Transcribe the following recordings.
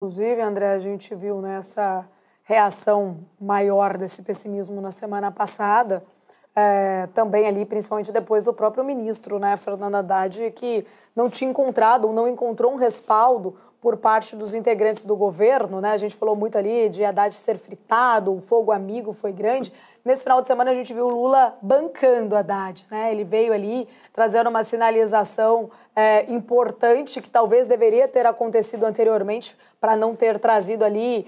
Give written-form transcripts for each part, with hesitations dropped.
Inclusive, André, a gente viu nessa reação maior desse pessimismo na semana passada, também ali, principalmente depois do próprio ministro, né, Fernando Haddad, que não tinha encontrado ou não encontrou um respaldo por parte dos integrantes do governo, né? A gente falou muito ali de Haddad ser fritado, o fogo amigo foi grande. Nesse final de semana a gente viu o Lula bancando Haddad, né? Ele veio ali trazendo uma sinalização importante que talvez deveria ter acontecido anteriormente para não ter trazido ali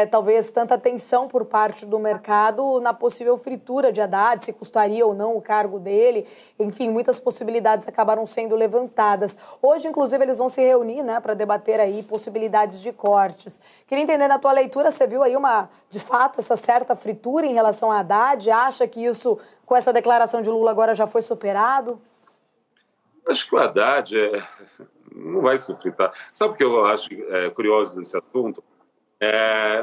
talvez tanta atenção por parte do mercado na possível fritura de Haddad, se custaria ou não o cargo dele. Enfim, muitas possibilidades acabaram sendo levantadas. Hoje, inclusive, eles vão se reunir, né, para debater aí possibilidades de cortes. Queria entender, na tua leitura, você viu aí de fato, essa certa fritura em relação a Haddad? Acha que isso, com essa declaração de Lula, agora já foi superado? Acho que o Haddad não vai se fritar. Sabe o que eu acho curioso desse assunto?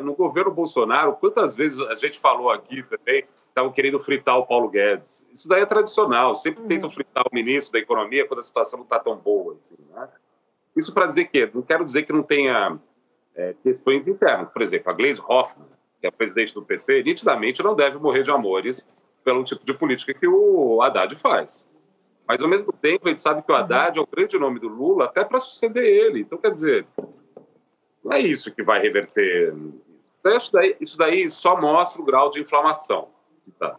No governo Bolsonaro, quantas vezes a gente falou aqui também, estavam querendo fritar o Paulo Guedes. Isso daí é tradicional, sempre tentam fritar o ministro da Economia quando a situação não está tão boa. Assim, né? Isso para dizer que, não quero dizer que não tenha questões internas. Por exemplo, a Gleisi Hoffmann, que é a presidente do PT, nitidamente não deve morrer de amores pelo tipo de política que o Haddad faz. Mas, ao mesmo tempo, a gente sabe que o Haddad é o grande nome do Lula até para suceder ele. Então, quer dizer, não é isso que vai reverter. Isso daí só mostra o grau de inflamação. Tá?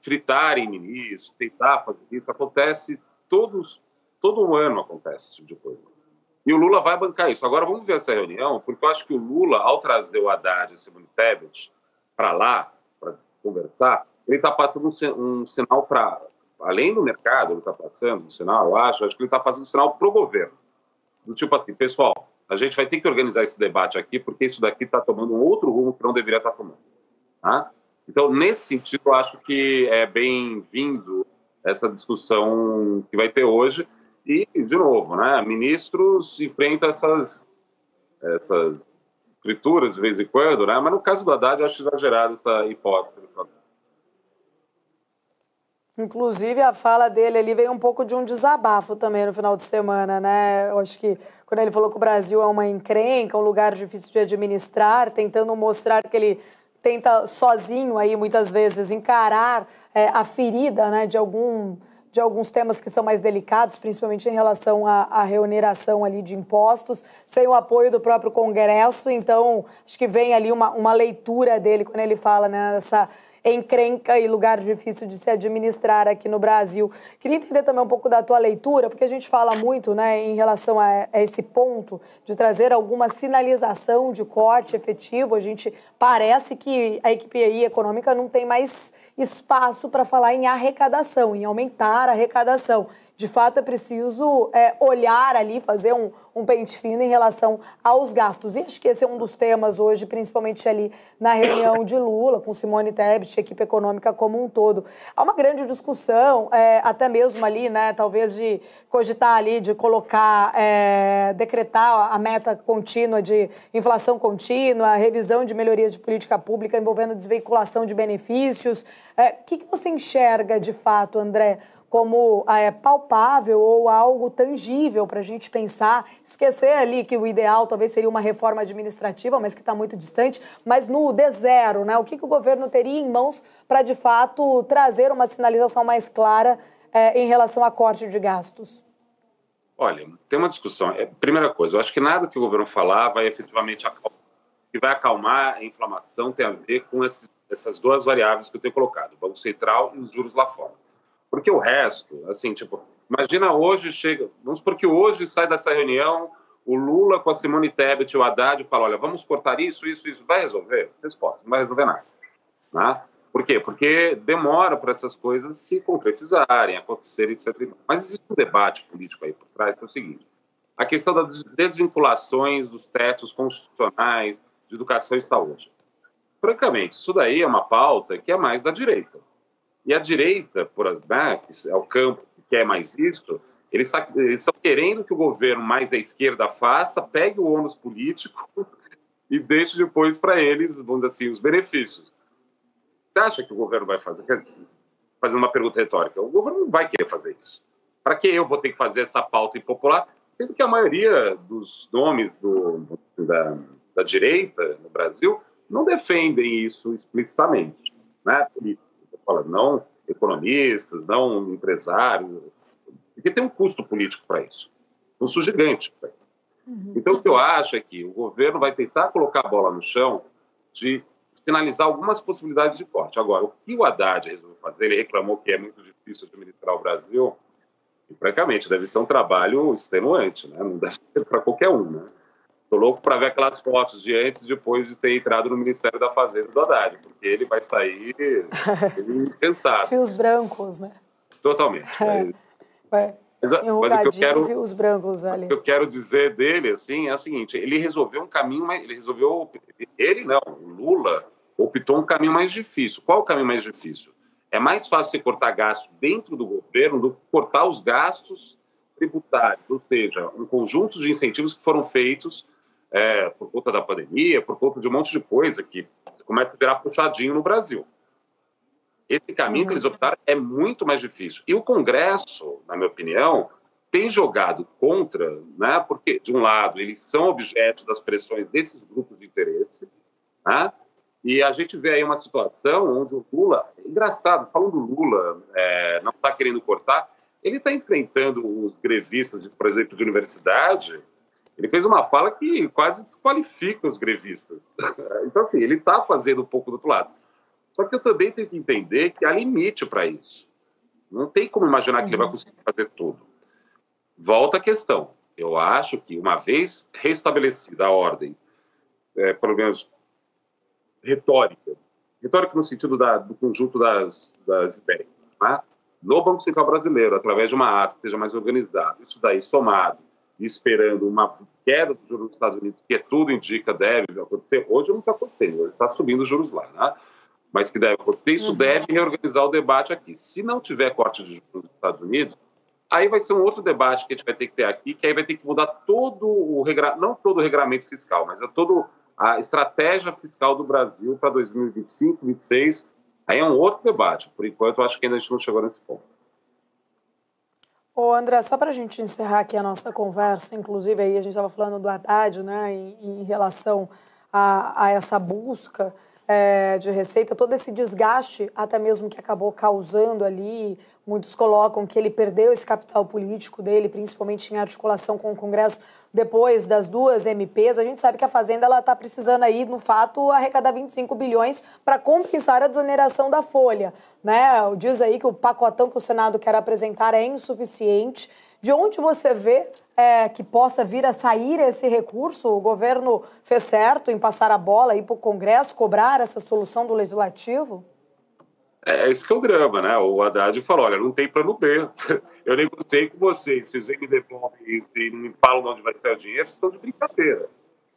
Fritar em ministro, tentar fazer isso, acontece todo um ano acontece esse tipo de coisa. E o Lula vai bancar isso. Agora, vamos ver essa reunião, porque eu acho que o Lula, ao trazer o Haddad e Simone Tebet para lá, para conversar, ele está passando um sinal para... Além do mercado, ele está passando um sinal, eu acho que ele está passando um sinal para o governo. Do tipo assim, pessoal, a gente vai ter que organizar esse debate aqui, porque isso daqui está tomando um outro rumo que não deveria estar tomando. Tá? Então, nesse sentido, eu acho que é bem-vindo essa discussão que vai ter hoje. E, de novo, né, ministros enfrentam essas frituras de vez em quando, né? Mas no caso do Haddad, eu acho exagerado essa hipótese. Inclusive, a fala dele ali veio um pouco de um desabafo também no final de semana, né? Eu acho que quando ele falou que o Brasil é uma encrenca, um lugar difícil de administrar, tentando mostrar que ele tenta sozinho aí, muitas vezes, encarar a ferida, né, de alguns temas que são mais delicados, principalmente em relação à reoneração ali de impostos, sem o apoio do próprio Congresso. Então, acho que vem ali uma leitura dele quando ele fala, né, essa encrenca e lugar difícil de se administrar aqui no Brasil. Queria entender também um pouco da tua leitura, porque a gente fala muito, né, em relação a esse ponto de trazer alguma sinalização de corte efetivo. A gente parece que a equipe aí econômica não tem mais espaço para falar em arrecadação, em aumentar a arrecadação. De fato, é preciso olhar ali, fazer um pente fino em relação aos gastos. E acho que esse é um dos temas hoje, principalmente ali na reunião de Lula, com Simone Tebet, equipe econômica como um todo. Há uma grande discussão, até mesmo ali, né, talvez de cogitar ali, de colocar, decretar a meta contínua de inflação contínua, revisão de melhorias de política pública envolvendo desveiculação de benefícios. O que você enxerga, de fato, André, como palpável ou algo tangível para a gente pensar, esquecer ali que o ideal talvez seria uma reforma administrativa, mas que está muito distante, mas no D0, né? O que o governo teria em mãos para, de fato, trazer uma sinalização mais clara em relação a corte de gastos? Olha, tem uma discussão. Primeira coisa, eu acho que nada que o governo falar vai efetivamente acalmar. O que vai acalmar a inflamação tem a ver com essas duas variáveis que eu tenho colocado, o Banco Central e os juros lá fora. Porque o resto, assim, tipo, imagina hoje vamos supor que hoje sai dessa reunião o Lula com a Simone Tebet e o Haddad e fala, olha, vamos cortar isso, vai resolver? Resposta, não vai resolver nada. Né? Por quê? Porque demora para essas coisas se concretizarem, acontecerem, etc. Mas existe um debate político aí por trás, que é o seguinte, a questão das desvinculações dos tetos constitucionais de educação e saúde. Francamente, isso daí é uma pauta que é mais da direita. E a direita, que é o campo que quer mais isso, eles estão querendo que o governo mais à esquerda faça, pegue o ônus político e deixe depois para eles, vamos dizer assim, os benefícios. Você acha que o governo vai fazer? Fazendo uma pergunta retórica, o governo não vai querer fazer isso. Para que eu vou ter que fazer essa pauta impopular? sendo que a maioria dos nomes da direita no Brasil não defendem isso explicitamente, né? Não economistas, não empresários, porque tem um custo político para isso, um custo gigante para isso. Então, o que eu acho é que o governo vai tentar colocar a bola no chão de sinalizar algumas possibilidades de corte. Agora, o que o Haddad resolveu fazer, ele reclamou que é muito difícil administrar o Brasil, e, francamente, deve ser um trabalho extenuante, né? Não deve ser para qualquer um, né? Estou louco para ver aquelas fotos de antes e depois de ter entrado no Ministério da Fazenda do Haddad, porque ele vai sair cansado. Os fios brancos, né? Totalmente. Mas o que eu quero, fios brancos ali. o que eu quero dizer dele assim, é o seguinte, ele resolveu um caminho, ele não, o Lula optou um caminho mais difícil. Qual o caminho mais difícil? É mais fácil você cortar gastos dentro do governo do que cortar os gastos tributários, ou seja, um conjunto de incentivos que foram feitos por conta da pandemia, por conta de um monte de coisa que começa a virar puxadinho no Brasil. Esse caminho que eles optaram é muito mais difícil. E o Congresso, na minha opinião, tem jogado contra, né? Porque, de um lado, eles são objeto das pressões desses grupos de interesse, né? E a gente vê aí uma situação onde o Lula, engraçado, falando do Lula, não está querendo cortar, ele está enfrentando os grevistas, por exemplo, de universidade. Ele fez uma fala que quase desqualifica os grevistas. Então, assim, ele está fazendo um pouco do outro lado. Só que eu também tenho que entender que há limite para isso. Não tem como imaginar que ele vai conseguir fazer tudo. Volta a questão. Eu acho que, uma vez restabelecida a ordem, pelo menos retórica no sentido do conjunto das ideias, né? No Banco Central Brasileiro, através de uma ata que seja mais organizada, isso daí somado e esperando uma queda dos juros dos Estados Unidos, que tudo indica deve acontecer, hoje não está acontecendo, hoje está subindo os juros lá, né? Mas que deve acontecer, isso deve reorganizar o debate aqui. Se não tiver corte de juros nos Estados Unidos, aí vai ser um outro debate que a gente vai ter que ter aqui, que aí vai ter que mudar todo o não todo o regramento fiscal, mas toda a estratégia fiscal do Brasil para 2025, 2026. Aí é um outro debate. Por enquanto, eu acho que ainda a gente não chegou nesse ponto. Ô, André, só para a gente encerrar aqui a nossa conversa, inclusive aí a gente estava falando do Haddad, né, em relação a essa busca de receita, todo esse desgaste, até mesmo que acabou causando ali, muitos colocam que ele perdeu esse capital político dele, principalmente em articulação com o Congresso, depois das duas MPs. A gente sabe que a Fazenda está precisando aí, no fato, arrecadar 25 bilhões para compensar a desoneração da folha, né? Diz aí que o pacotão que o Senado quer apresentar é insuficiente. De onde você vê que possa vir a sair esse recurso? O governo fez certo em passar a bola para o Congresso, cobrar essa solução do Legislativo? Esse que é o drama, né? O Haddad falou, olha, não tem plano B. Eu negociei com vocês me devolvem isso e não me falam de onde vai sair o dinheiro, vocês estão de brincadeira.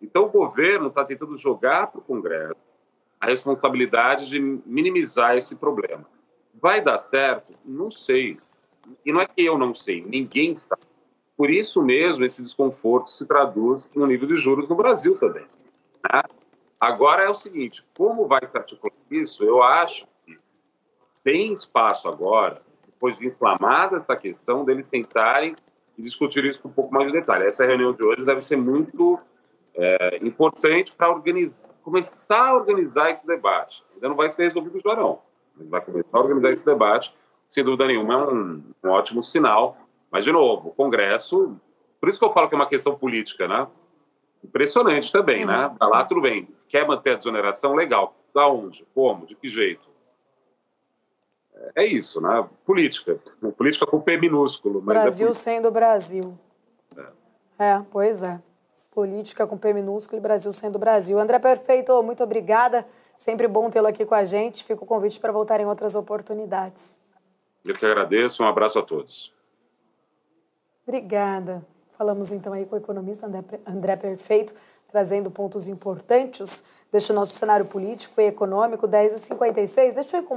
Então o governo está tentando jogar para o Congresso a responsabilidade de minimizar esse problema. Vai dar certo? Não sei. E não é que eu não sei, ninguém sabe. Por isso mesmo, esse desconforto se traduz no nível de juros no Brasil também, né? Agora é o seguinte, como vai se articular isso? Eu acho que tem espaço agora, depois de inflamada essa questão, deles sentarem e discutir isso com um pouco mais de detalhe. Essa reunião de hoje deve ser muito importante para começar a organizar esse debate. Ainda não vai ser resolvido já não, mas vai começar a organizar esse debate. Sem dúvida nenhuma, é um ótimo sinal. Mas, de novo, o Congresso... Por isso que eu falo que é uma questão política, né? Impressionante também, né? Tá lá, tudo bem. Quer manter a desoneração? Legal. Da onde? Como? De que jeito? É isso, né? Política. Política com P minúsculo. Mas Brasil sendo Brasil. Pois é. Política com P minúsculo e Brasil sendo Brasil. André Perfeito, muito obrigada. Sempre bom tê-lo aqui com a gente. Fica o convite para voltar em outras oportunidades. Eu que agradeço. Um abraço a todos. Obrigada. Falamos então aí com o economista André Perfeito, trazendo pontos importantes deste nosso cenário político e econômico. 10h56. Deixa eu ir com